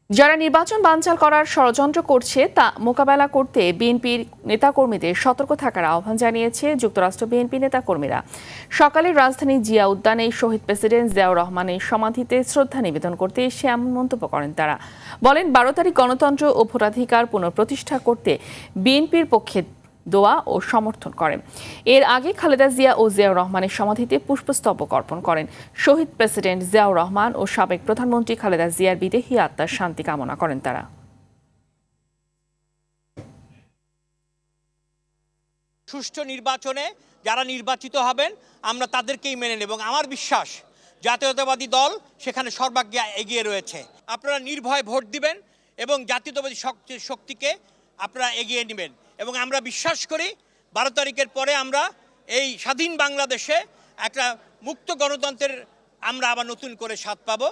যারা নির্বাচন বানচাল করার ষড়যন্ত্র করছে তা মোকাবেলা করতে বিএনপির নেতাকর্মীদের সতর্ক থাকার আহ্বান জানিয়েছে যুক্তরাষ্ট্র বিএনপি নেতাকর্মীরা। সকালে রাজধানী জিয়া উদ্যানে শহীদ প্রেসিডেন্ট জিয়াউর রহমানের সমাধিতে শ্রদ্ধা নিবেদন করতে এসে এমন মন্তব্য করেন তারা। বলেন ১২ তারিখ গণতন্ত্র ও ভোটাধিকার পুনঃপ্রতিষ্ঠা করতে বিএনপির পক্ষে দোয়া ও সমর্থন করেন। এর আগে খালেদা জিয়া ও জিয়াউর রহমানের সমাধিতে পুষ্পস্তবক অর্পণ করেন। শহীদ প্রেসিডেন্ট জিয়াউর রহমান ও সাবেক প্রধানমন্ত্রী খালেদা জিয়ার বিদেহী আত্মার শান্তি কামনা করেন তারা। সুষ্ঠু নির্বাচনে যারা নির্বাচিত হবেন আমরা তাদেরকেই মেনে নেব এবং আমার বিশ্বাস জাতীয়তাবাদী দল সেখানে সর্বাগ্রে এগিয়ে রয়েছে। আপনারা নির্ভয়ে ভোট দিবেন এবং জাতীয়তাবাদী শক্তিকে আপনারা এগিয়ে নেবেন এবং আমরা বিশ্বাস করি 12 তারিখের পরে আমরা এই স্বাধীন বাংলাদেশে একটা মুক্ত গণতন্ত্রের আমরা আবার নতুন করে স্বাদ পাবো।